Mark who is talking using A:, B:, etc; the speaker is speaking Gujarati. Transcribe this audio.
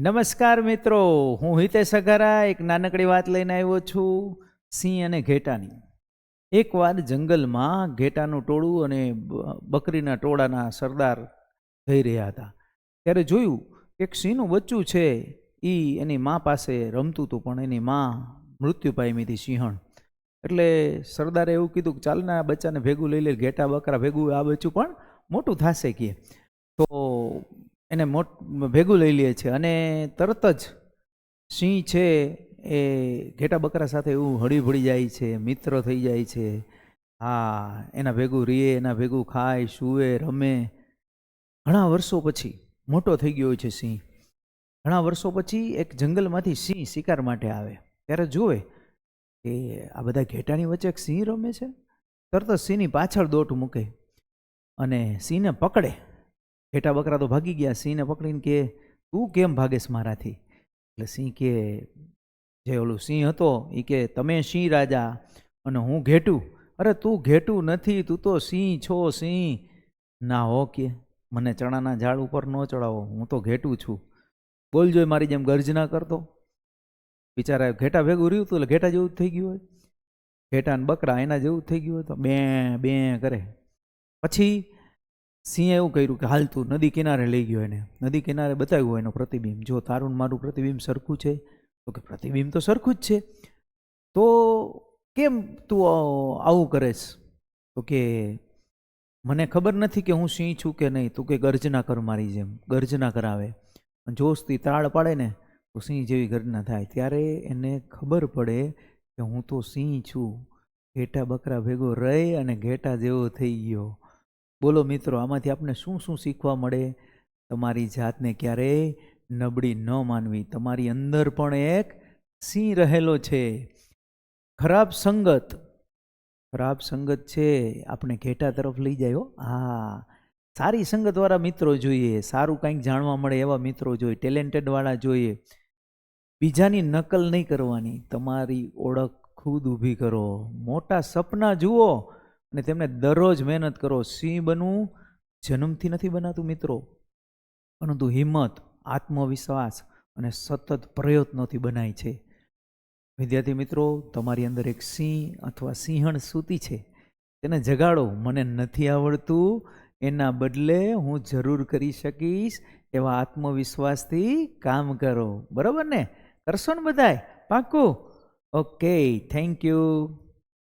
A: નમસ્કાર મિત્રો, હું હિતેશ અઘારા એક નાનકડી વાત લઈને આવ્યો છું સિંહ અને ઘેટાની. એકવાર જંગલમાં ઘેટાનું ટોળું અને બકરીના ટોળાના સરદાર જઈ રહ્યા હતા. ત્યારે જોયું કે એક સિંહનું બચ્ચું છે એ એની મા પાસે રમતું હતું, પણ એની મા મૃત્યુ પામી હતી સિંહણ. એટલે સરદારે એવું કીધું કે ચાલને આ બચ્ચાને ભેગું લઈ લે, ઘેટા બકરા ભેગું આ બચ્ચું પણ મોટું થશે કે. તો એને ભેગું લઈ લે છે અને તરત જ સિંહ છે એ ઘેટા બકરા સાથે એવું હળી ભળી જાય છે, મિત્ર થઈ જાય છે. હા, એના ભેગું રીએ, એના ભેગું ખાય, સૂવે, રમે. ઘણા વર્ષો પછી મોટો થઈ ગયો છે સિંહ. ઘણા વર્ષો પછી એક જંગલમાંથી સિંહ શિકાર માટે આવે. ત્યારે જુએ કે આ બધા ઘેટાની વચ્ચે એક સિંહ રમે છે. તરત જ સિંહની પાછળ દોટ મૂકે અને સિંહને પકડે. ઘેટા બકરા તો ભાગી ગયા. સિંહને પકડીને કે તું કેમ ભાગેશ મારાથી? એટલે સિંહ કે, જે ઓલું સિંહ હતો એ કે તમે સિંહ રાજા અને હું ઘેટું. અરે તું ઘેટું નથી, તું તો સિંહ છો સિંહ. ના હો કે, મને ચણાના ઝાડ ઉપર ન ચડાવો, હું તો ઘેટું છું. બોલજો મારી જેમ ગર્જના કરતો. બિચારા ઘેટા ભેગું રહ્યું હતું એટલે ઘેટા જેવું જ થઈ ગયું હોય. ઘેટા ને બકરા એના જેવું જ થઈ ગયું હોય તો બે બે કરે. પછી સિંહે એવું કર્યું કે હાલ તું નદી કિનારે લઈ ગયો. એને નદી કિનારે બતાવ્યું એનો પ્રતિબિંબ, જો તારું મારું પ્રતિબિંબ સરખું છે. તો કે પ્રતિબિંબ તો સરખું જ છે, તો કેમ તું આવું કરેશ? તો કે મને ખબર નથી કે હું સિંહ છું કે નહીં. તું કે ગર્જના કર મારી જેમ, ગર્જના કરાવે. જોશથી તાળ પાડે ને તો સિંહ જેવી ગર્જના થાય. ત્યારે એને ખબર પડે કે હું તો સિંહ છું. ઘેટા બકરા ભેગો રહી અને ઘેટા જેવો થઈ ગયો. બોલો મિત્રો, આમાંથી આપણે શું શું શીખવા મળે? તમારી જાતને ક્યારેય નબળી ન માનવી. તમારી અંદર પણ એક સિંહ રહેલો છે. ખરાબ સંગત છે આપણે ઘેટા તરફ લઈ જાય. હા, સારી સંગત વાળા મિત્રો જોઈએ, સારું કંઈક જાણવા મળે એવા મિત્રો જોઈએ, ટેલેન્ટેડ વાળા જોઈએ. બીજાની નકલ નહીં કરવાની, તમારી ઓળખ ખુદ ઊભી કરો. મોટા સપના જુઓ અને તેમને દરરોજ મહેનત કરો. સિંહ બનવું જન્મથી નથી બનાતું મિત્રો, પરંતુ હિંમત, આત્મવિશ્વાસ અને સતત પ્રયત્નોથી બનાય છે. વિદ્યાર્થી મિત્રો, તમારી અંદર એક સિંહ અથવા સિંહણ સૂતી છે, તેને જગાડો. મને નથી આવડતું, એના બદલે હું જરૂર કરી શકીશ એવા આત્મવિશ્વાસથી કામ કરો. બરાબર ને? કરશો ને બધાય? પાક્કું? Okay, thank you.